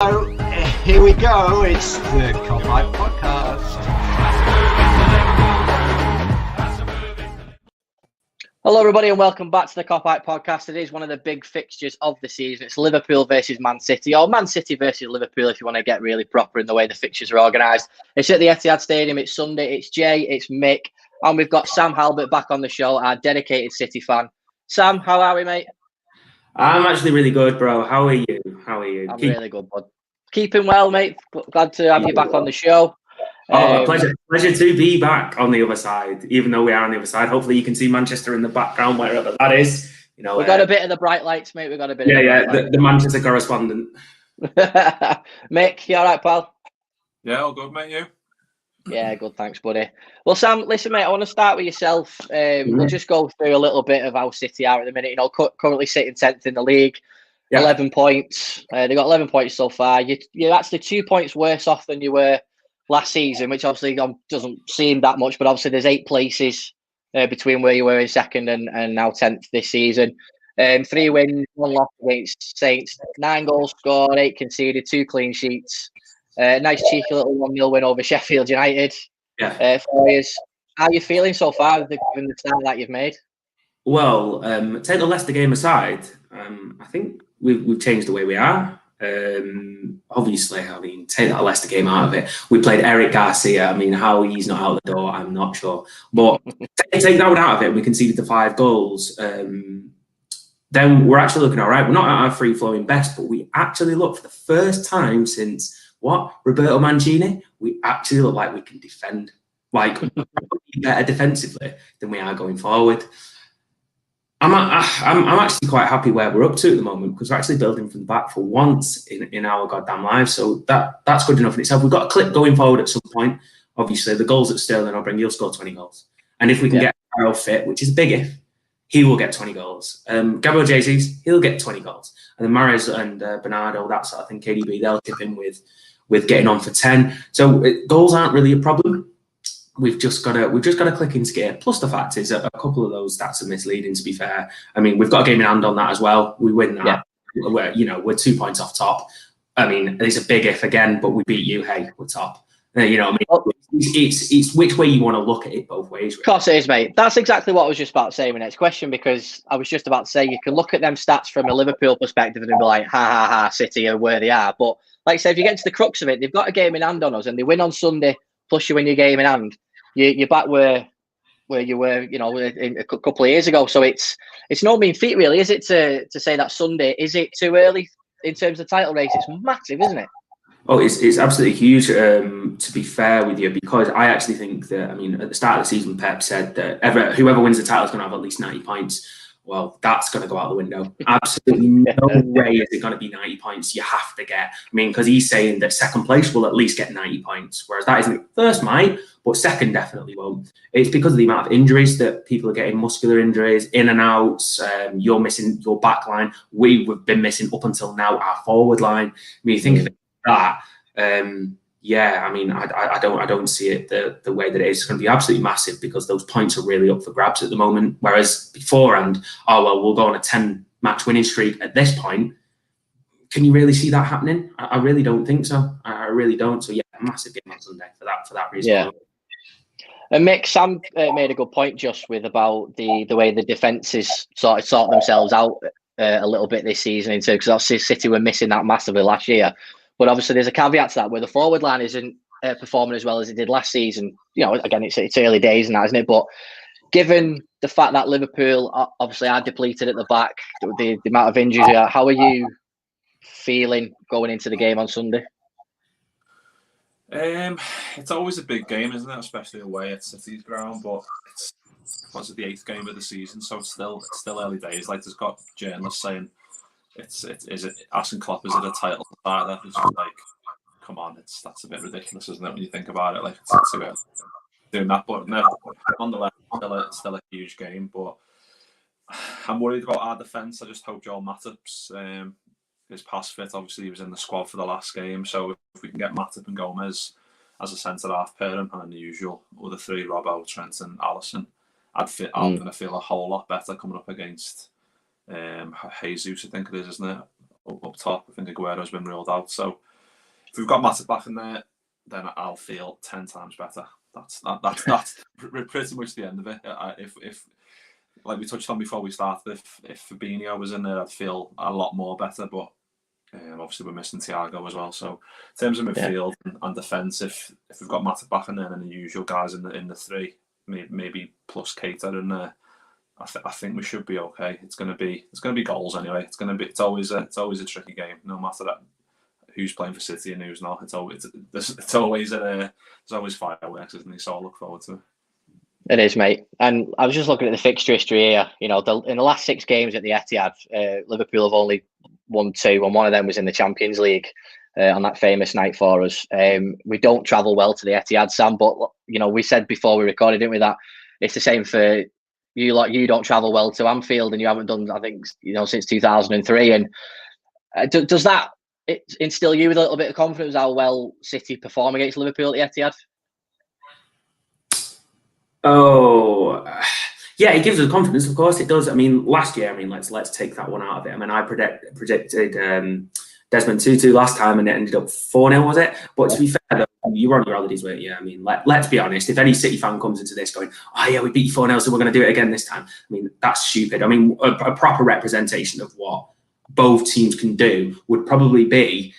So here we go. It's the Kopite podcast. Hello, everybody, and welcome back to the Kopite podcast. It is one of the big fixtures of the season. It's Liverpool versus Man City, or Man City versus Liverpool, if you want to get really proper in the way the fixtures are organised. It's at the Etihad Stadium. It's Sunday. It's Jay. It's Mick, and we've got Sam Halbert back on the show, our dedicated City fan. Sam, how are we, mate? I'm actually really good, bro. How are you? I'm really good, bud. Keeping well, mate. Glad to have you back on the show. Pleasure to be back on the other side, even though we are on the other side. Hopefully you can see Manchester in the background, wherever that is. You know, we've got a bit of the bright lights, mate. We've got a bit the Manchester correspondent. Mick, you all right, pal? Yeah, all good, mate. You? Yeah, good. Thanks, buddy. Well, Sam, listen, mate, I want to start with yourself. We'll just go through a little bit of how City are at the minute. You know, currently sitting 10th in the league, 11 points. They got 11 points so far. You're actually 2 points worse off than you were last season, which obviously doesn't seem that much, but obviously there's 8 places between where you were in second and now 10th this season. 3 wins, 1 loss against Saints, 9 goals scored, 8 conceded, 2 clean sheets. Nice cheeky little 1-0 win over Sheffield United. For years. How are you feeling so far given the start that you've made? Well, take the Leicester game aside, I think we've changed the way we are. Obviously, I mean, take that Leicester game out of it. We played Eric Garcia. I mean, how he's not out the door, I'm not sure. But take that one out of it, we conceded the 5 goals. Then we're actually looking all right. We're not at our free-flowing best, but we actually look for the first time since Roberto Mancini, we actually look like we can defend. Like, better defensively than we are going forward. I'm actually quite happy where we're up to at the moment because we're actually building from the back for once in our goddamn lives. So that's good enough in itself. We've got a clip going forward at some point. Obviously, the goals that Sterling will bring, he'll score 20 goals. And if we can get Arrow fit, which is a big if, he will get 20 goals. Gabriel Jesus, he'll get 20 goals. And then Mahrez and Bernardo, that sort of thing, KDB, they'll chip in with getting on for 10. So goals aren't really a problem. We've just got to click into gear. Plus the fact is a couple of those stats are misleading, to be fair. I mean, we've got a game in hand on that as well. We win that. Yeah. We're 2 points off top. I mean, it's a big if again, but we beat you. Hey, we're top. You know what I mean? It's which way you want to look at it, both ways. Really. Of course it is, mate. That's exactly what I was just about to say in my next question, because I was just about to say you can look at them stats from a Liverpool perspective and be like, ha, City are where they are. But like I said, if you get to the crux of it, they've got a game in hand on us and they win on Sunday, plus you win your game in hand. You're back where you were, you know, a couple of years ago. So it's no mean feat, really, is it, to say that Sunday? Is it too early in terms of title race? It's massive, isn't it? Oh, it's absolutely huge, to be fair with you, because I actually think that, I mean, at the start of the season, Pep said that whoever wins the title is going to have at least 90 points. Well, that's going to go out the window. Absolutely no way is it going to be 90 points you have to get. I mean, because he's saying that second place will at least get 90 points, whereas that isn't. First might, but second definitely won't. It's because of the amount of injuries that people are getting, muscular injuries, in and outs. You're missing your back line. We've been missing up until now our forward line. I mean, you think of that. I mean, I don't see it the way that it is. It's going to be absolutely massive because those points are really up for grabs at the moment. Whereas beforehand, we'll go on a 10-match winning streak at this point. Can you really see that happening? I really don't think so. I really don't. So yeah, a massive game on Sunday for that reason. Yeah. And Mick, Sam made a good point just with about the way the defences sort themselves out a little bit this season, into because obviously City were missing that massively last year. But obviously, there's a caveat to that where the forward line isn't performing as well as it did last season. You know, again, it's early days and that, isn't it? But given the fact that Liverpool obviously are depleted at the back, the amount of injuries, how are you feeling going into the game on Sunday? It's always a big game, isn't it? Especially away at City's ground. But it's the 8th game of the season, so it's still early days. Like, there's got journalists saying, is it asking Klopp, is it a title like that? It's just like, come on, that's a bit ridiculous, isn't it, when you think about it? Like, it's about doing that, but no, nonetheless, still a huge game. But I'm worried about our defence. I just hope Joel Matip is pass fit. Obviously, he was in the squad for the last game, so if we can get Matip and Gomez as a centre half pairing and the usual other 3, Robbo, Trent, and Alisson, I'm going to feel a whole lot better coming up against Jesus, I think it is, isn't it? Up top, I think Aguero's been ruled out. So we've got Matip back in there, then I'll feel 10 times better. That's pretty much the end of it. If like we touched on before we started, if Fabinho was in there, I'd feel a lot more better. But obviously we're missing Thiago as well. So in terms of midfield and defence, if we've got Matip back in there and the usual guys in the three, maybe plus Keita in there, I think we should be okay. It's gonna be goals anyway. It's always a tricky game, no matter that who's playing for City and who's not. There's always fireworks, isn't there? So I look forward to it. It is, mate. And I was just looking at the fixture history here. You know, in the last 6 games at the Etihad, Liverpool have only won 2, and one of them was in the Champions League on that famous night for us. We don't travel well to the Etihad, Sam, but you know, we said before we recorded, didn't we, that it's the same for you. Like, you don't travel well to Anfield, and you haven't done, I think, you know, since 2003. And does that instill you with a little bit of confidence how well City perform against Liverpool at the Etihad? Oh, yeah, it gives us confidence. Of course, it does. I mean, last year, let's take that one out of it. I mean, I predicted Desmond Tutu last time, and it ended up 4-0, was it? But to be fair, though, you were on your holidays, weren't you? I mean, let's be honest. If any City fan comes into this going, "Oh yeah, we beat you 4-0, so we're going to do it again this time," I mean, that's stupid. I mean, a proper representation of what both teams can do would probably be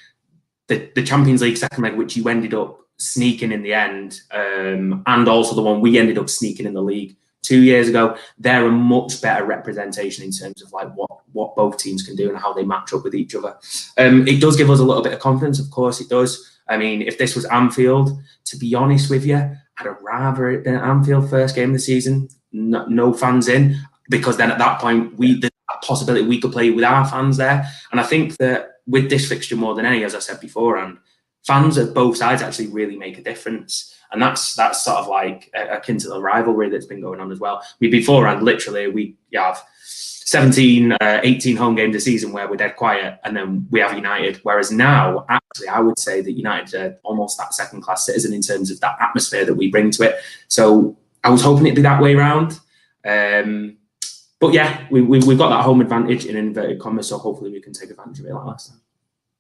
the Champions League second leg, which you ended up sneaking in the end, and also the one we ended up sneaking in the league 2 years ago. They're a much better representation in terms of like what both teams can do and how they match up with each other. It does give us a little bit of confidence, of course it does. I mean, if this was Anfield, to be honest with you, I'd have rather it been Anfield first game of the season, no fans in, because then at that point there's a possibility we could play with our fans there. And I think that with this fixture more than any, as I said beforehand, fans of both sides actually really make a difference. And that's sort of like akin to the rivalry that's been going on as well. Beforehand, literally, we have 17, 18 home games a season where we're dead quiet, and then we have United. Whereas now, actually, I would say that United are almost that second-class citizen in terms of that atmosphere that we bring to it. So I was hoping it'd be that way around. But yeah, we've got that home advantage in inverted commas, so hopefully we can take advantage of it like last time.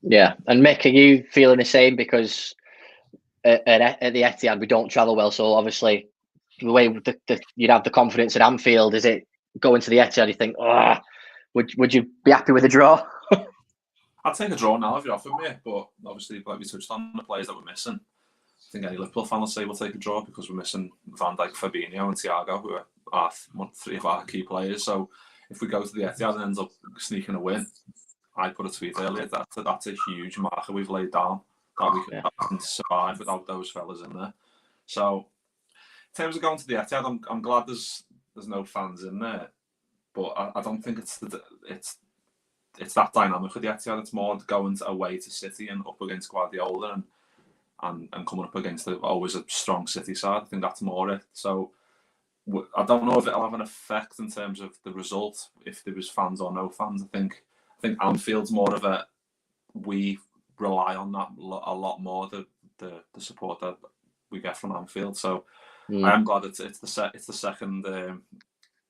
Yeah, and Mick, are you feeling the same? Because at the Etihad we don't travel well, so obviously the way you'd have the confidence at Anfield, is it going to the Etihad? You think, would you be happy with a draw? I'd take a draw now if you offered me, but obviously, like we touched on, the players that we're missing, I think any Liverpool fan will say we'll take a draw because we're missing Van Dijk, Fabinho, and Thiago, who are 3 of our key players. So if we go to the Etihad and end up sneaking a win, I put a tweet earlier that's a huge marker we've laid down that we can survive without those fellas in there. So in terms of going to the Etihad, I'm glad there's no fans in there, but I don't think it's that dynamic with the Etihad. It's more going away to City and up against Guardiola and coming up against always a strong City side. I think that's more it. So I don't know if it'll have an effect in terms of the result if there was fans or no fans. I think Anfield's more of a, we rely on that a lot more, the support that we get from Anfield. So I am glad it's the second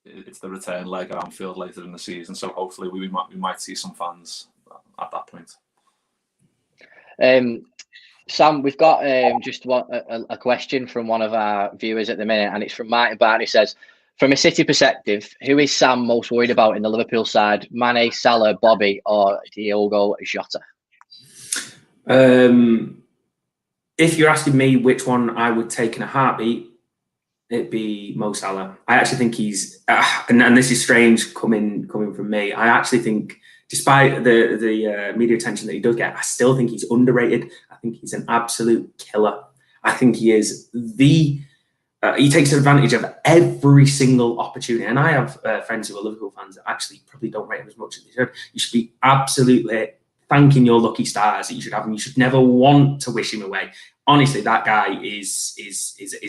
it's the return leg at Anfield later in the season. So hopefully we might see some fans at that point. Sam, we've got just a question from one of our viewers at the minute, and it's from Martin Barton, who says, from a City perspective, who is Sam most worried about in the Liverpool side? Mane, Salah, Bobby, or Diogo Jota? If you're asking me which one I would take in a heartbeat, it'd be Mo Salah. I actually think he's, and this is strange coming from me, I actually think, despite the media attention that he does get, I still think he's underrated. I think he's an absolute killer. I think he is he takes advantage of every single opportunity. And I have friends who are Liverpool fans that actually probably don't rate him as much as they should. You should be absolutely thanking your lucky stars that you should have him. You should never want to wish him away. Honestly, that guy is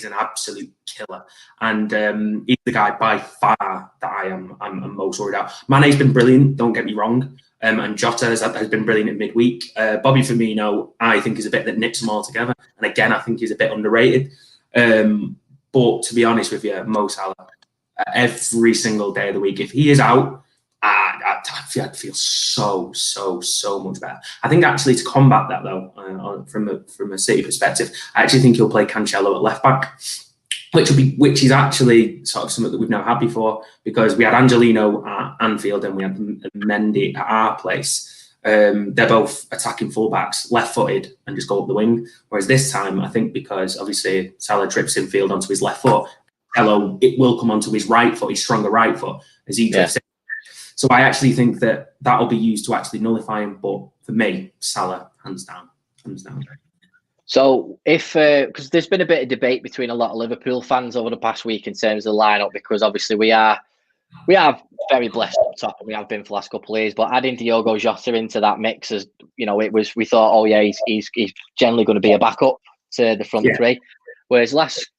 an absolute killer, and he's the guy by far that I'm most worried about. Mane's been brilliant, don't get me wrong, and Jota has been brilliant at midweek. Bobby Firmino, I think, is a bit that nips them all together, and again, I think he's a bit underrated. But to be honest with you, Mo Salah, every single day of the week, if he is out, I'd feel so much better. I think actually to combat that though, from a City perspective, I actually think he'll play Cancelo at left back, which is actually sort of something that we've never had before, because we had Angelino at Anfield and we had Mendy at our place. They're both attacking fullbacks, left-footed, and just go up the wing. Whereas this time, I think because obviously Salah trips in field onto his left foot, it will come onto his right foot, his stronger right foot, as he drifts in. So I actually think that will be used to actually nullify him. But for me, Salah, hands down. So if, because there's been a bit of debate between a lot of Liverpool fans over the past week in terms of the lineup, because obviously we are very blessed up top, and we have been for the last couple of years. But adding Diogo Jota into that mix, as you know, we thought, oh yeah, he's generally going to be a backup to the front three. Whereas last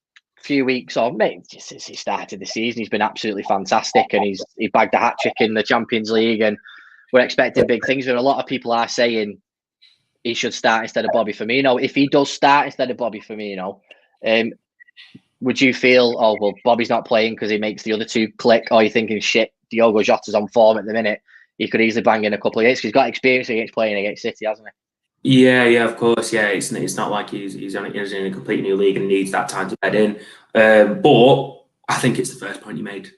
few weeks, or maybe just since he started the season, he's been absolutely fantastic, and he bagged a hat trick in the Champions League, and we're expecting big things. And a lot of people are saying he should start instead of Bobby Firmino. If he does start instead of Bobby Firmino, would you feel, oh well, Bobby's not playing because he makes the other two click, or are you thinking, shit, Diogo Jota's on form at the minute, he could easily bang in a couple of hits because he's got experience against playing against City, hasn't he? Yeah, of course. Yeah, it's not like he's in a complete new league and needs that time to bed in. But I think it's the first point you made.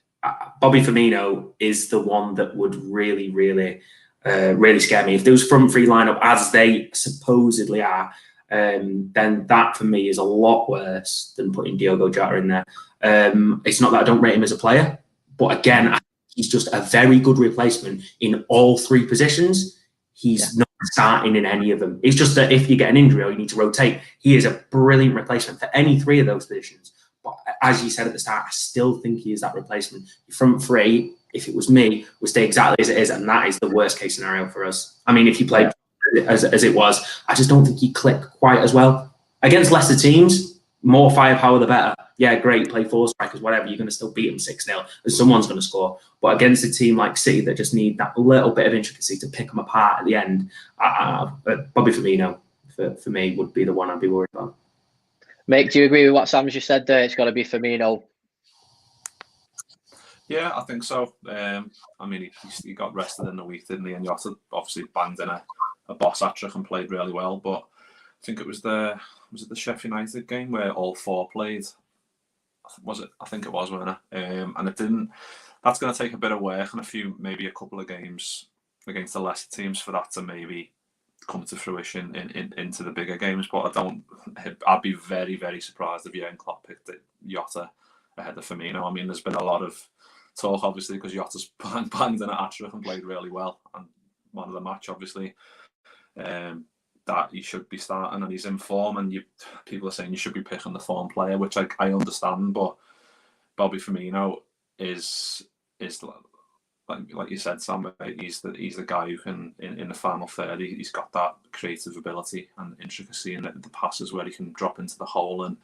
Bobby Firmino is the one that would really scare me. If there was front three lineup as they supposedly are, then that for me is a lot worse than putting Diogo Jota in there. It's not that I don't rate him as a player, but again, he's just a very good replacement in all three positions. He's not starting in any of them. It's just that if you get an injury or you need to rotate, he is a brilliant replacement for any three of those positions. But as you said at the start, I still think he is that replacement. Front three, if it was me, would stay exactly as it is, and that is the worst case scenario for us. I mean, if you played as it was, I just don't think he clicked quite as well. Against lesser teams, more firepower the better. Yeah, great, play four strikers, whatever, you're going to still beat them 6-0, and someone's going to score. But against a team like City that just need that little bit of intricacy to pick them apart at the end, Bobby Firmino, for me, would be the one I'd be worried about. Mick, do you agree with what Sam's just said there? It's got to be Firmino. Yeah, I think so. I mean, he got rested in the week, didn't he? And Jota obviously banged in a boss hat-trick and played really well. But I think it was the Sheffield United game where all four played. Was it? I think it was, wasn't it? And it didn't. That's going to take a bit of work and maybe a couple of games against the lesser teams for that to maybe come to fruition into the bigger games. But I'd be very, very surprised if Jurgen Klopp picked Jota ahead of Firmino. I mean, there's been a lot of talk, obviously, because Jota's banged in at hat-trick and played really well, and man of the match, obviously, that he should be starting and he's in form, and people are saying you should be picking the form player, which I understand, but Bobby Firmino is like you said, Sam, he's the guy who can, in the final third, he's got that creative ability and intricacy in the passes where he can drop into the hole and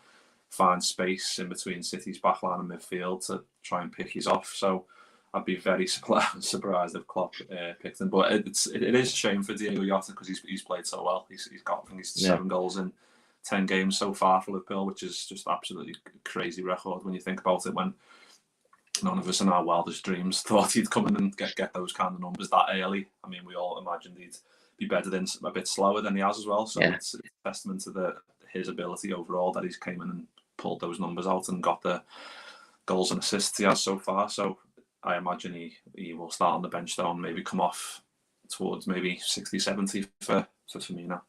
find space in between City's backline and midfield to try and pick his off. So I'd be very surprised if Klopp picked him. But it is a shame for Diogo Jota because he's played so well. He's got, I think, 7 goals in 10 games so far for Liverpool, which is just absolutely crazy record when you think about it. When none of us in our wildest dreams thought he'd come in and get those kind of numbers that early. I mean, we all imagined he'd be better than a bit slower than he has as well. So it's a testament to his ability overall that he's came in and pulled those numbers out and got the goals and assists he has so far. So I imagine he will start on the bench though and maybe come off towards maybe 60, 70 for Firmino.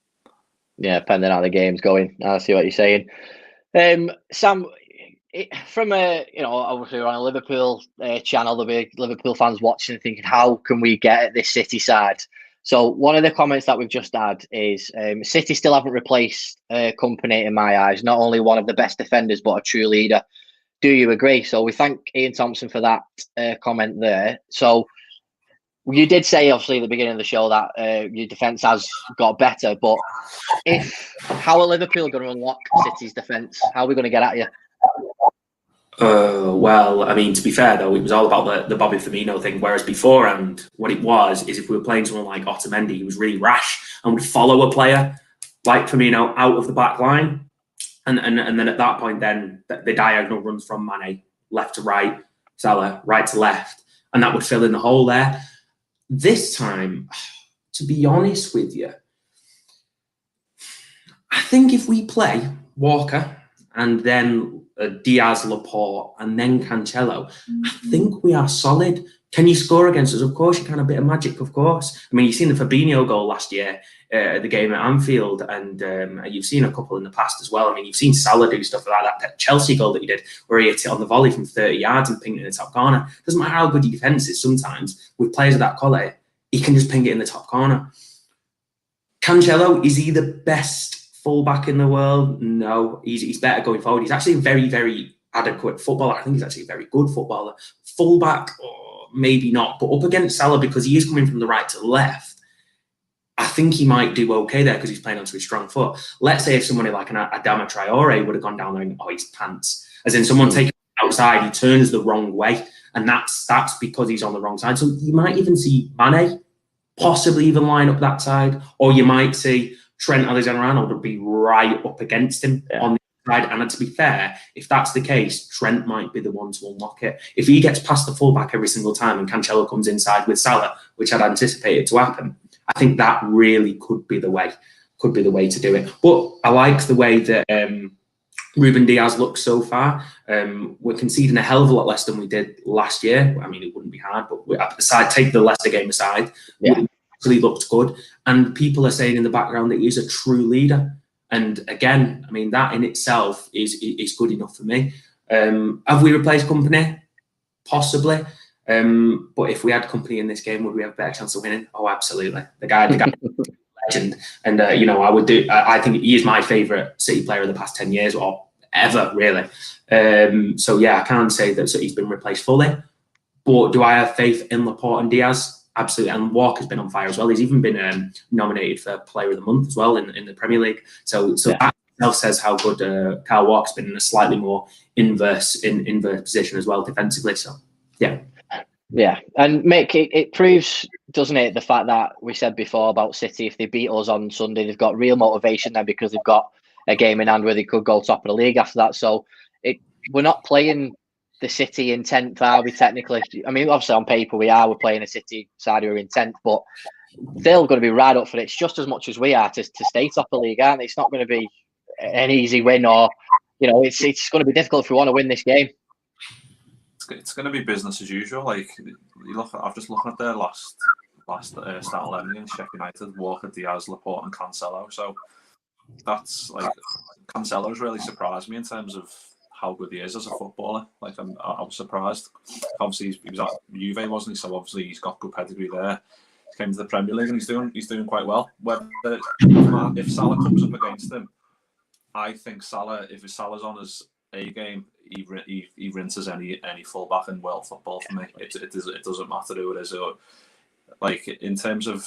Yeah, depending on how the game's going. I see what you're saying. Sam, from obviously we're on a Liverpool channel, there'll be Liverpool fans watching and thinking, how can we get at this City side? So one of the comments that we've just had is City still haven't replaced Kompany in my eyes. Not only one of the best defenders, but a true leader. Do you agree? So we thank Ian Thompson for that comment there. So you did say, obviously, at the beginning of the show that your defence has got better. But how are Liverpool going to unlock City's defence? How are we going to get at you? Well, I mean, to be fair, though, it was all about the Bobby Firmino thing, whereas beforehand, what it was is if we were playing someone like Otamendi, he was really rash and would follow a player like Firmino out of the back line. And then at that point, then the diagonal runs from Mane, left to right, Salah, right to left, and that would fill in the hole there. this time, to be honest with you, I think if we play Walker and then Diaz, Laporte, and then Cancelo, I think we are solid. Can you score against us? Of course you can. A bit of magic, of course. I mean, you've seen the Fabinho goal last year at the game at Anfield, and you've seen a couple in the past as well. I mean, you've seen Salah do stuff like that Chelsea goal that he did, where he hit it on the volley from 30 yards and pinged it in the top corner. Doesn't matter how good your defence is, sometimes with players of that quality, he can just ping it in the top corner. Cancelo, is he the best fullback in the world? No, he's better going forward. He's actually a very, very adequate footballer. I think he's actually a very good footballer. Fullback, maybe not, but up against Salah, because he is coming from the right to the left, I think he might do okay there because he's playing onto his strong foot. Let's say if somebody like an Adama Traore would have gone down there and, he's pants. As in someone taking him outside, he turns the wrong way, and that's because he's on the wrong side. So you might even see Mane possibly even line up that side, or you might see Trent Alexander-Arnold be right up against him on the side. And to be fair, if that's the case, Trent might be the one to unlock it. If he gets past the fullback every single time and Cancelo comes inside with Salah, which I'd anticipated to happen, I think that really could be the way to do it. But I like the way that Ruben Diaz looks so far. We're conceding a hell of a lot less than we did last year. I mean, it wouldn't be hard, but take the Leicester game aside, it actually looked good. And people are saying in the background that he's a true leader. And again, I mean, that in itself is good enough for me. Have we replaced Company? Possibly. But if we had Company in this game, would we have a better chance of winning? Oh, absolutely. The guy legend. And, I think he is my favourite City player of the past 10 years or ever, really. So, yeah, I can't say that he's been replaced fully. But do I have faith in Laporte and Diaz? Absolutely. And Walker's been on fire as well. He's even been nominated for Player of the Month as well in the Premier League. So that itself says how good Kyle Walker's been in a slightly more inverse position as well defensively. So, yeah. Yeah, and Mick, it proves, doesn't it, the fact that we said before about City, if they beat us on Sunday, they've got real motivation there because they've got a game in hand where they could go top of the league after that. So we're not playing the City in 10th, are we, technically? I mean, obviously on paper we are. We're playing a City side who are in 10th, but they're going to be right up for it. It's just as much as we are to stay top of the league, aren't they? It's not going to be an easy win, or, it's going to be difficult if we want to win this game. It's going to be business as usual. Like, I've just looking at their last start 11 against Sheffield United: Walker, Diaz, Laporte, and Cancelo. So that's like, Cancelo's really surprised me in terms of how good he is as a footballer. Like, I was surprised. Obviously, he was at Juve, wasn't he? So obviously he's got good pedigree there. He came to the Premier League and he's doing quite well. If Salah comes up against him, I think Salah, if Salah's on his A game, he rinses any fullback in world football for me. It doesn't matter who it is. Or, like, in terms of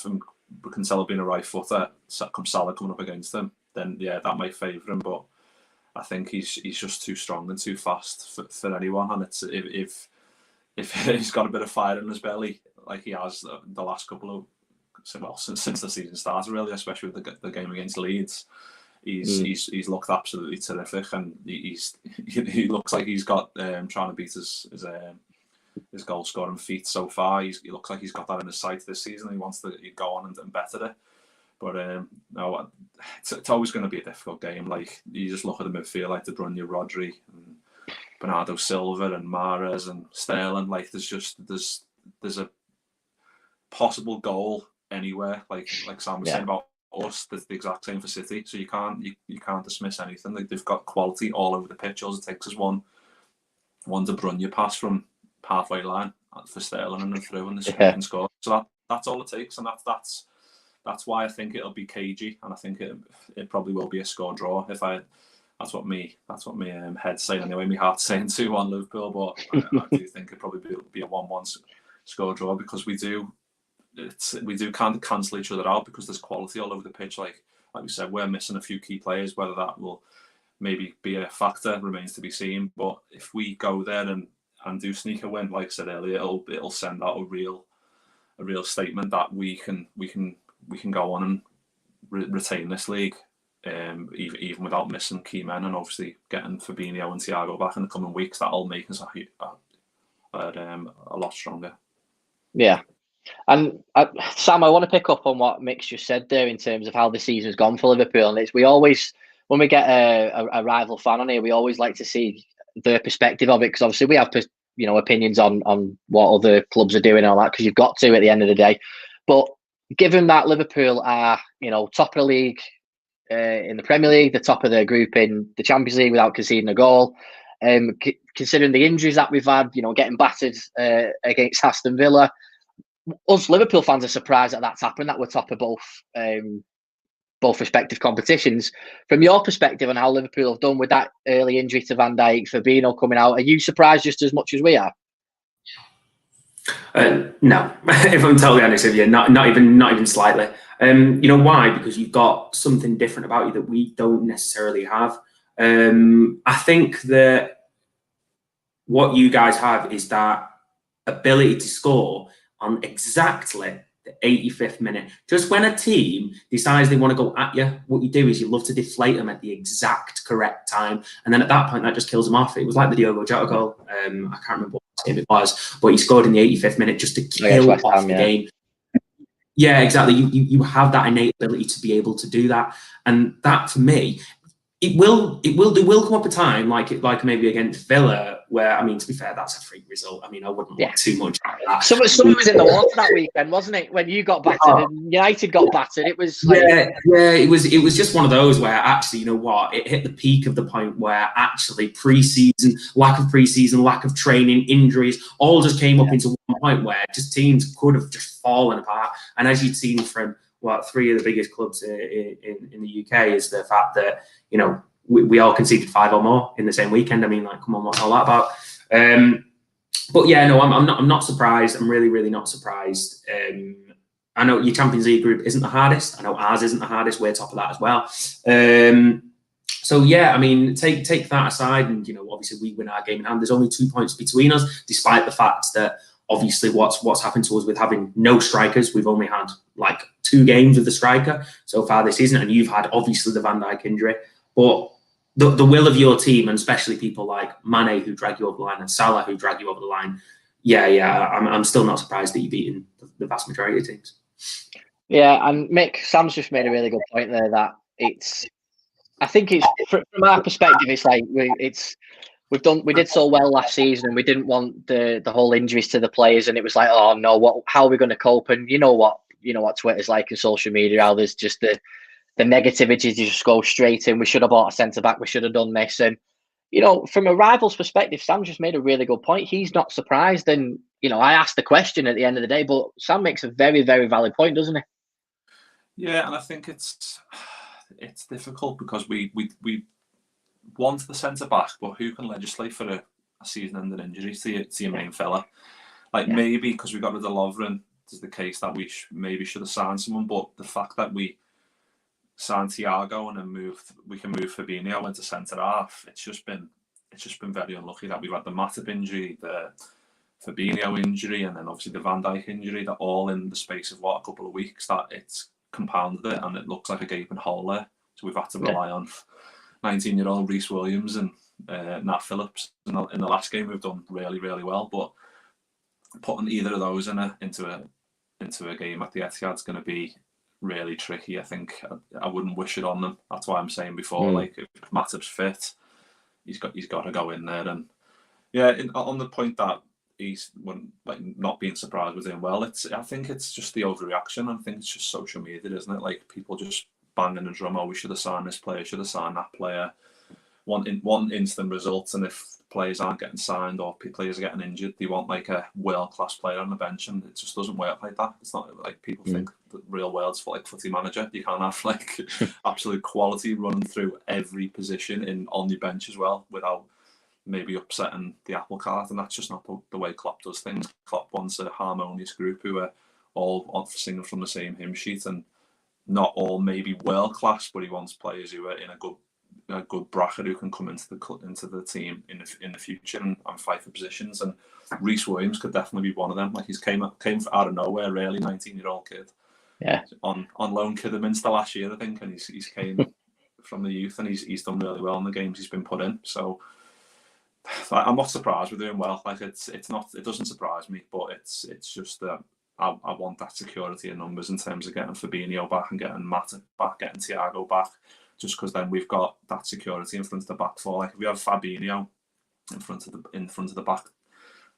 Cancelo being a right footer, Salah coming up against him, then yeah, that might favour him. But I think he's just too strong and too fast for anyone. And it's if he's got a bit of fire in his belly, like he has the last couple of since the season started, really, especially with the game against Leeds. He's looked absolutely terrific, and he looks like he's got trying to beat his goal scoring feat so far. He looks like he's got that in his sights this season. He wants to go on and better it. But no, it's always going to be a difficult game. Like, you just look at the midfield, like De Bruyne, Rodri, and Bernardo Silva, and Mahrez, and Sterling. Like, there's a possible goal anywhere. Like Sam was saying about us, that's the exact same for City. So you can't dismiss anything. Like, they've got quality all over the pitch. All it takes is one De Bruyne pass from halfway line for Sterling and then through, and they can score. So that's all it takes, and that's why I think it'll be cagey, and I think it probably will be a score draw. That's what me head's saying anyway. My heart's saying 2-1 Liverpool, but I do think it'll probably be a 1-1 score draw, because we do kind of cancel each other out, because there's quality all over the pitch. Like we said, we're missing a few key players. Whether that will maybe be a factor remains to be seen. But if we go there and do sneak a win, like I said earlier, it'll send out a real statement that we can go on and retain this league, even without missing key men, and obviously getting Fabinho and Thiago back in the coming weeks. That'll make us a lot stronger. Yeah. And Sam, I want to pick up on what Mick's just said there in terms of how the season's gone for Liverpool. And it's, we always, when we get a rival fan on here, we always like to see their perspective of it, because obviously we have opinions on what other clubs are doing and all that, because you've got to at the end of the day. But given that Liverpool are top of the league in the Premier League, the top of their group in the Champions League without conceding a goal, considering the injuries that we've had, getting battered against Aston Villa, us Liverpool fans are surprised that that's happened, that we're top of both respective competitions. From your perspective on how Liverpool have done with that early injury to Van Dijk, Fabinho coming out, are you surprised just as much as we are? No, if I'm totally honest with you, not even slightly. You know why? Because you've got something different about you that we don't necessarily have. I think that what you guys have is that ability to score on exactly the 85th minute. Just when a team decides they want to go at you, what you do is you love to deflate them at the exact correct time. And then at that point, that just kills them off. It was like the Diogo Jota goal. I can't remember what game it was, but he scored in the 85th minute just to kill off the game. Yeah, exactly. You have that innate ability to be able to do that. And that, for me, it will come up a time like maybe against Villa, where, I mean, to be fair, that's a freak result. I mean, I wouldn't look too much at that. Someone was in the water that weekend, wasn't it? When you got battered and United got battered, it was like... it was just one of those where actually, you know what, it hit the peak of the point where actually lack of training, injuries, all just came up into one point where just teams could have just fallen apart. And as you'd seen from three of the biggest clubs in the UK, is the fact that we all conceded 5 or more in the same weekend. I mean, like, come on, what's all that about? But yeah, no, I'm not surprised. I'm really not surprised. I know your Champions League group isn't the hardest. I know ours isn't the hardest. We're top of that as well. So yeah, I mean, take that aside, and obviously we win our game in hand. There's only 2 points between us, despite the fact that obviously what's happened to us with having no strikers. We've only had like 2 games with the striker so far this season, and you've had obviously the Van Dijk injury. But the will of your team, and especially people like Mane who drag you over the line and Salah who drag you over the line, I'm still not surprised that you're beating the vast majority of teams. Yeah, and Mick, Sam's just made a really good point there, that I think it's from our perspective, it's like we did so well last season, and we didn't want the whole injuries to the players, and it was like, oh no, how are we going to cope? And you know what Twitter's like and social media, how there's just the negativity to just go straight in. We should have bought a centre back. We should have done this. And from a rival's perspective, Sam just made a really good point. He's not surprised, and I asked the question at the end of the day, but Sam makes a very, very valid point, doesn't he? Yeah, and I think it's difficult because we want the centre back, but who can legislate for a season-ending injury to your main fella? Maybe because we got rid of Lovren, there's the case that we maybe should have signed someone, but the fact that we signed Thiago and then we can move Fabinho into centre half, it's just been very unlucky that we've had the Matip injury, the Fabinho injury, and then obviously the Van Dijk injury, that all in the space of a couple of weeks, that it's compounded it, and it looks like a gaping hole there. So we've had to rely on 19-year-old Reece Williams and Nat Phillips. In the last game, we've done really, really well, but putting either of those into a game at the Etihad is going to be really tricky. I think I wouldn't wish it on them. That's why I'm saying before, like, if Matip's fit, he's got to go in there. And yeah, on the point that he's not being surprised with doing well, I think it's just the overreaction. I think it's just social media, isn't it? Like, people just banging the drum, we should have signed this player, should have signed that player, want instant results, and if players aren't getting signed or players are getting injured, they want like a world-class player on the bench, and it just doesn't work like that. It's not like people think the real world's like Footy Manager. You can't have like absolute quality running through every position on your bench as well without maybe upsetting the apple cart, and that's just not the way Klopp does things. Klopp wants a harmonious group who are all singing from the same hymn sheet, and not all maybe world class, but he wants players who are in a good bracket who can come into the team in the future and fight for positions. And Reece Williams could definitely be one of them. Like, he's came out of nowhere, really, 19-year-old kid. Yeah. On loan Kidderminster last year, I think, and he's came from the youth, and he's done really well in the games he's been put in. So I'm not surprised we're doing well. Like, it doesn't surprise me, but it's just that I want that security in numbers in terms of getting Fabinho back and getting Matip back, getting Thiago back, just because then we've got that security in front of the back four. Like if we have Fabinho in front of the back,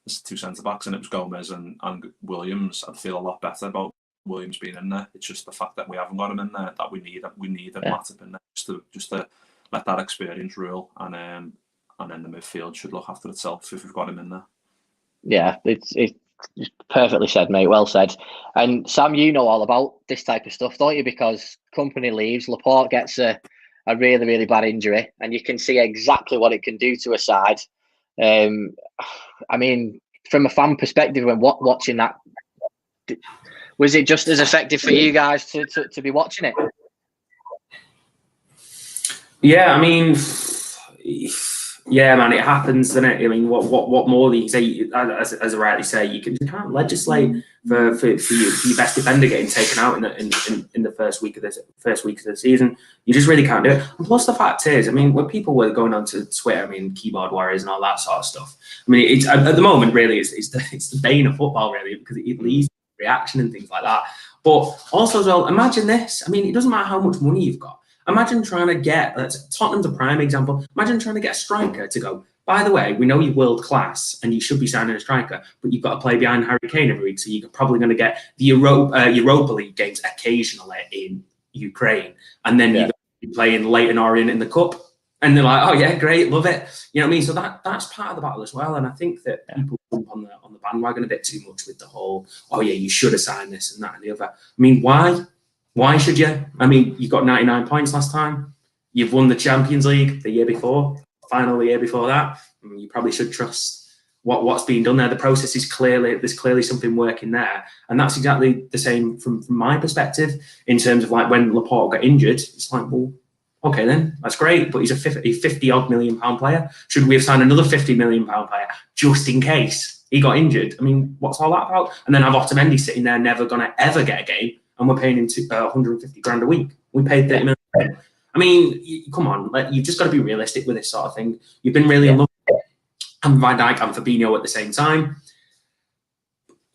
there's two centre backs, and it was Gomez and Williams, I'd feel a lot better about Williams being in there. It's just the fact that we haven't got him in there that we need a Matip in there just to let that experience rule, and then the midfield should look after itself if we've got him in there. Yeah, it's perfectly said, mate. Well said. And Sam, you know all about this type of stuff, don't you? Because company leaves, Laporte gets a really, really bad injury, and you can see exactly what it can do to a side. I mean, from a fan perspective, when watching that, was it just as effective for you guys to be watching it? Yeah, I mean, yeah, man, it happens, doesn't it? I mean, what more do you say? As I rightly say, you can't legislate for your best defender getting taken out in the first week of the season. You just really can't do it. And plus, the fact is, I mean, when people were going onto Twitter, I mean, keyboard warriors and all that sort of stuff. I mean, it's at the moment really, it's the bane of football really, because it leads to reaction and things like that. But also as well, imagine this. I mean, it doesn't matter how much money you've got. Imagine trying to get, Tottenham's a prime example, imagine trying to get a striker to go, by the way, we know you're world class and you should be signing a striker, but you've got to play behind Harry Kane every week, so you're probably going to get the Europa League games occasionally in Ukraine, and then you're going to be playing Leyton Orient in the Cup, and they're like, oh yeah, great, love it. You know what I mean? So that's part of the battle as well, and I think that people jump on the bandwagon a bit too much with the whole, oh yeah, you should have signed this and that and the other. I mean, why? Why should you? I mean, you got 99 points last time. You've won the Champions League the year before, final the year before that. I mean, you probably should trust what's being done there. The process is there's clearly something working there. And that's exactly the same from my perspective in terms of like when Laporte got injured. It's like, well, okay then, that's great, but he's a 50-odd million pound player. Should we have signed another 50 million pound player just in case he got injured? I mean, what's all that about? And then have Otamendi sitting there never going to ever get a game, and we're paying him 150 grand a week. We paid 30 million. I mean, come on, you've just got to be realistic with this sort of thing. You've been really unlucky. And Van Dijk and Fabinho at the same time.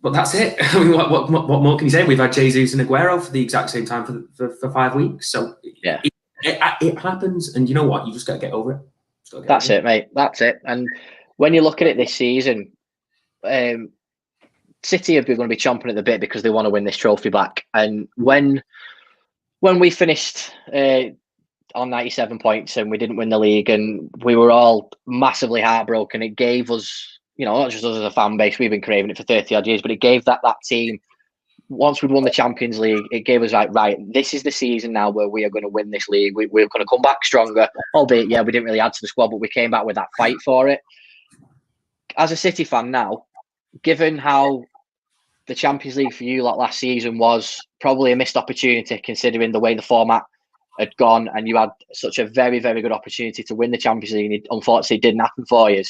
But that's it. I mean, what more can you say? We've had Jesus and Aguero for the exact same time for 5 weeks. So yeah, it happens. And you know what? You just got to get over it. That's it, mate. That's it. And when you look at it this season, City are going to be chomping at the bit because they want to win this trophy back. And when we finished on 97 points and we didn't win the league, and we were all massively heartbroken, it gave us, not just us as a fan base, we've been craving it for 30 odd years, but it gave that team, once we'd won the Champions League, it gave us right, this is the season now where we are going to win this league. We're going to come back stronger, albeit, we didn't really add to the squad, but we came back with that fight for it. As a City fan now, given how the Champions League for you last season was probably a missed opportunity, considering the way the format had gone, and you had such a very, very good opportunity to win the Champions League, and it unfortunately didn't happen for you.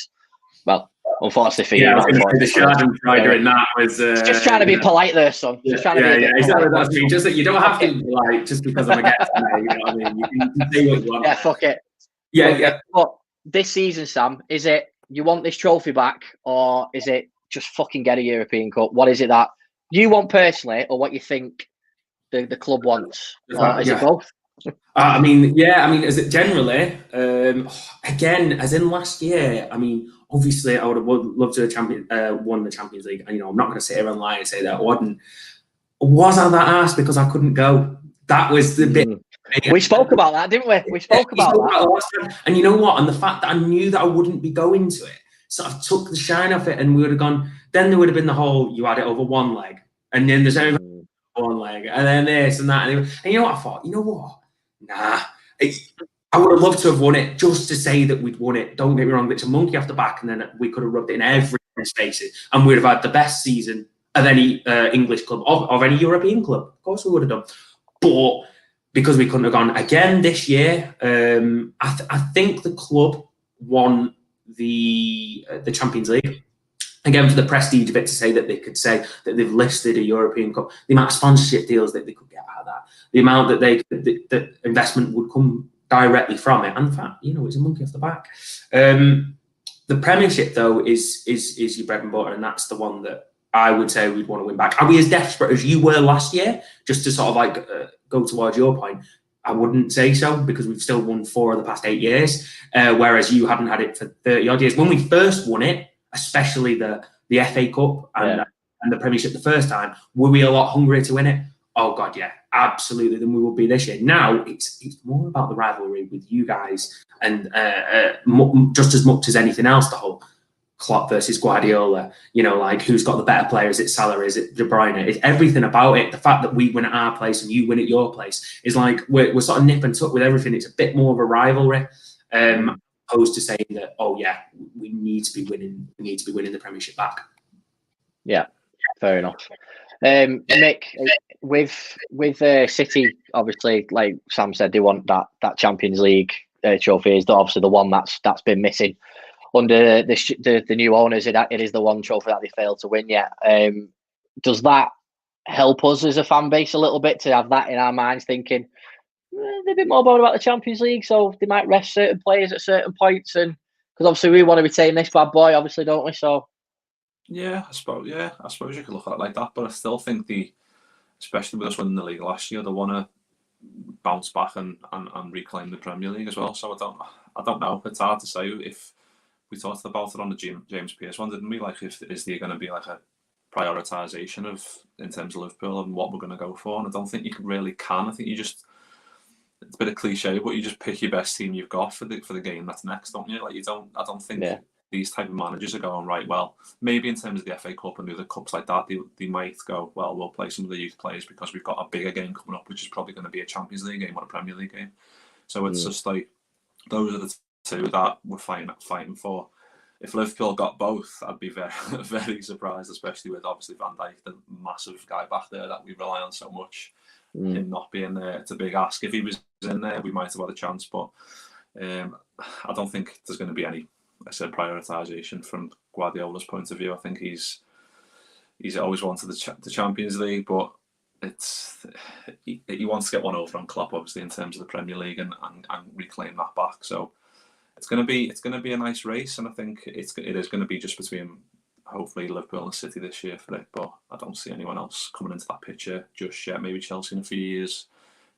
Well, unfortunately for you. The Schadenfreude in that was... just trying to be polite there, son. Just trying to be exactly. That's me. Just that you don't have to be polite just because I'm a guest. You know what I mean? You can say what you want. Yeah, fuck it. But this season, Sam, is it you want this trophy back, or is it just fucking get a European Cup? What is it that you want personally, or what you think the club wants? Is it both? I mean, as it generally, again, as in last year, I mean, obviously I would have loved to have won the Champions League. And, I'm not going to sit here and lie and say that I wasn't. Was I that arsed because I couldn't go? That was the bit. We spoke about that, didn't we? We spoke about that. And you know what? And the fact that I knew that I wouldn't be going to it sort of took the shine off it, and we would have gone, then there would have been the whole, you had it over one leg, and then there's only one leg, and then this and that. And you know what I thought? You know what? Nah. I would have loved to have won it just to say that we'd won it. Don't get me wrong, it's a monkey off the back, and then we could have rubbed it in everyone's faces, and we'd have had the best season of any English club, of any European club. Of course we would have done. But because we couldn't have gone again this year, I think the club won the Champions League. Again, for the prestige of it, to say that they could say that they've listed a European Cup, the amount of sponsorship deals that they could get out of that, the amount that that investment would come directly from it, and the fact, it's a monkey off the back. The Premiership, though, is your bread and butter, and that's the one that I would say we'd want to win back. Are we as desperate as you were last year? Just to sort of like go towards your point, I wouldn't say so, because we've still won 4 of the past 8 years, whereas you hadn't had it for 30 odd years. When we first won it, especially the FA Cup and the Premiership the first time, were we a lot hungrier to win it? Oh God, yeah, absolutely, than we will be this year. Now it's more about the rivalry with you guys, and just as much as anything else, the whole Klopp versus Guardiola, you know, like who's got the better player? Is it Salah? Is it De Bruyne? It's everything about it. The fact that we win at our place and you win at your place is like we're sort of nip and tuck with everything. It's a bit more of a rivalry, opposed to saying that, oh yeah, we need to be winning. We need to be winning the Premiership back. Yeah, fair enough. Mick, with City, obviously, like Sam said, they want that Champions League trophy. Is obviously the one that's been missing under the new owners. It is the one trophy that they failed to win yet. Does that help us as a fan base a little bit to have that in our minds, thinking they're a bit more bothered about the Champions League, so they might rest certain players at certain points, and because obviously we want to retain this bad boy, obviously, don't we? So I suppose you could look at it like that, but I still think especially with us winning the league last year, they want to bounce back and reclaim the Premier League as well. So I don't know. It's hard to say. If we talked about it on the James Pearce one, didn't we? Like, is there going to be like a prioritisation in terms of Liverpool and what we're going to go for? And I don't think you really can. I think it's a bit of cliche, but you just pick your best team you've got for the game that's next, don't you? Like I don't think these type of managers are going, right, well, maybe in terms of the FA Cup and other cups like that, they might go, well, we'll play some of the youth players because we've got a bigger game coming up, which is probably going to be a Champions League game or a Premier League game. So it's just like, those are the two that we're fighting for. If Liverpool got both, I'd be very, very surprised, especially with obviously Van Dijk, the massive guy back there that we rely on so much. Him not being there, it's a big ask. If he was in there, we might have had a chance, but I don't think there's going to be any, I said, prioritisation from Guardiola's point of view. I think he's always wanted the Champions League, but he wants to get one over on Klopp, obviously, in terms of the Premier League and reclaim that back. So it's going to be a nice race, and I think it is going to be just between hopefully Liverpool and City this year for it. But I don't see anyone else coming into that picture just yet. Maybe Chelsea in a few years,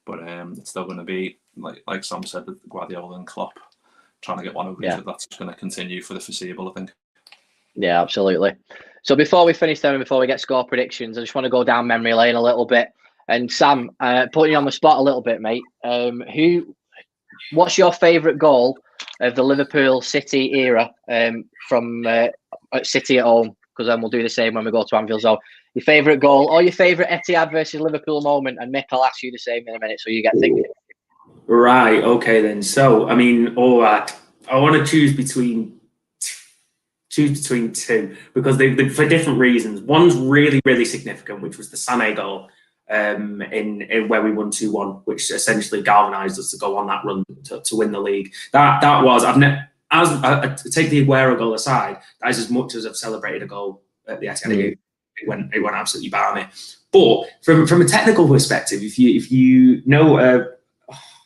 but it's still going to be like Sam said, the Guardiola and Klopp trying to get one over. So that's going to continue for the foreseeable, I think. Yeah, absolutely. So before we finish them and before we get score predictions, I just want to go down memory lane a little bit. And Sam, putting you on the spot a little bit, mate. What's your favourite goal of the Liverpool City era from City at home? Because then we'll do the same when we go to Anfield. So your favourite goal or your favourite Etihad versus Liverpool moment? And Mick, I'll ask you the same in a minute, so you get thinking. Right, okay then. So, I mean, all right, I want to choose between two because they for different reasons. One's really, really significant, which was the Sané goal in where we won 2-1, which essentially galvanised us to go on that run to win the league. That was I take the Aguero goal aside. That is as much as I've celebrated a goal at the Etihad. It went absolutely balmy. But from a technical perspective, if you know.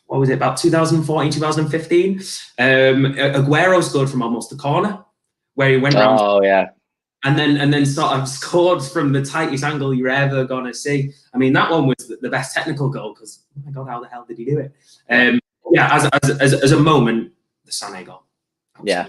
What was it, about 2014, 2015? Aguero scored from almost the corner where he went round. Oh, yeah. And then sort of scored from the tightest angle you're ever going to see. I mean, that one was the best technical goal because, oh my God, how the hell did he do it? As a moment, the Sané goal. Absolutely. Yeah.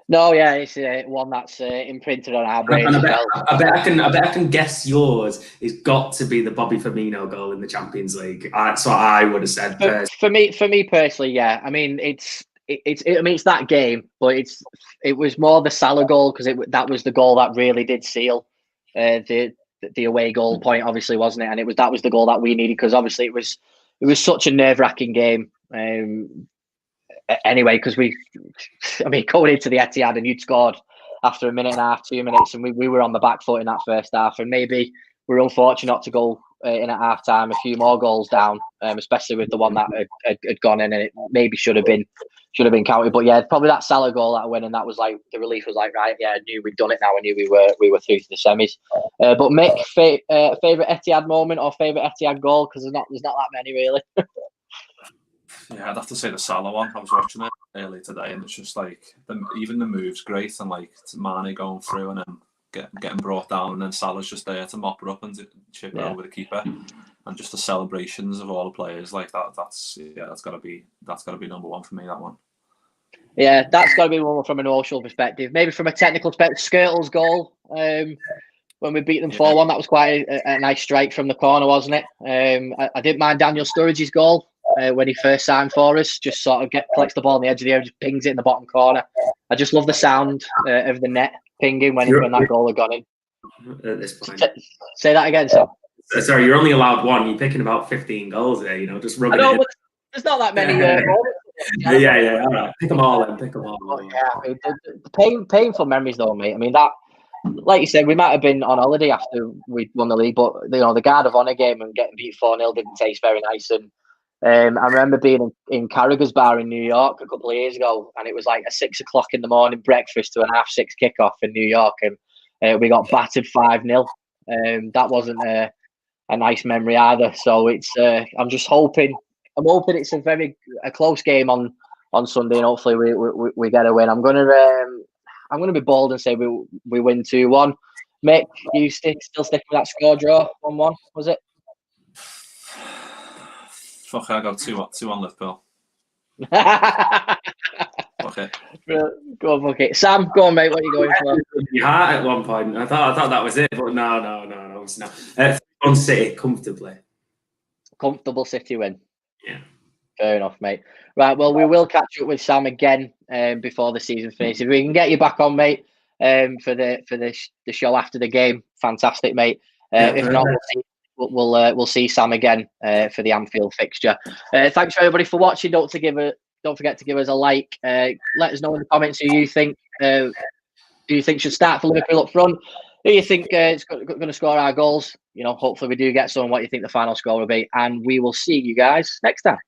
No, yeah, it's one that's imprinted on our brains. And I bet I can guess yours. It's got to be the Bobby Firmino goal in the Champions League. That's what I would have said. For me personally, yeah. I mean, it's that game, but it was more the Salah goal because that was the goal that really did seal the away goal point, obviously, wasn't it? And that was the goal that we needed because obviously it was such a nerve-wracking game. Anyway, because going into the Etihad and you'd scored after a minute and a half, 2 minutes, and we were on the back foot in that first half, and maybe we're unfortunate to go in at half time a few more goals down, especially with the one that had gone in, and it maybe should have been counted. But yeah, probably that Salah goal that went, and that was like the relief was like, right, yeah, I knew we'd done it now. I knew we were through to the semis. But Mick, favourite Etihad moment or favourite Etihad goal? Because there's not that many really. Yeah, I'd have to say the Salah one. I was watching it earlier today, and it's just like even the move's great, and like Mane going through and then getting brought down, and then Salah's just there to mop her up and chip her over the keeper, and just the celebrations of all the players like that. That's got to be number one for me. That one. Yeah, that's got to be one from an emotional perspective. Maybe from a technical perspective, Skirtle's goal when we beat them 4-1, that was quite a nice strike from the corner, wasn't it? I didn't mind Daniel Sturridge's goal when he first signed for us. Just sort of collects the ball on the edge of the area, just pings it in the bottom corner. I just love the sound of the net pinging when that goal had gone in. At this point. Say that again, Sam. Sorry, you're only allowed one. You're picking about 15 goals there, just rubbing it in. But there's not that many. Yeah. All right. Pick them all in. Pick them all. Yeah, the painful memories though, mate. I mean, that, like you said, we might have been on holiday after we won the league, but the Guard of Honour game and getting beat 4-0 didn't taste very nice. And I remember being in Carragher's bar in New York a couple of years ago, and it was like a 6 o'clock in the morning breakfast to an 5:30 kickoff in New York, and we got battered 5-0. That wasn't a nice memory either. So it's I'm hoping it's a close game on Sunday, and hopefully we get a win. I'm gonna be bold and say we win 2-1. Mick, you still sticking with that score draw? 1-1, was it? Fuck, I go 2-1 Liverpool. Okay. Go on, fuck it. Sam, go on, mate. What are you going for? Your heart at one point. I thought that was it, but no, it's not. On City comfortably. Comfortable City win. Yeah. Fair enough, mate. Right, well, we will catch up with Sam again before the season finishes. If we can get you back on, mate, for the show after the game, fantastic, mate. If not, we'll see Sam again for the Anfield fixture. Thanks everybody for watching. Don't forget to give us a like. Let us know in the comments who you think should start for Liverpool up front. Who you think is going to score our goals? Hopefully we do get some. What you think the final score will be, and we will see you guys next time.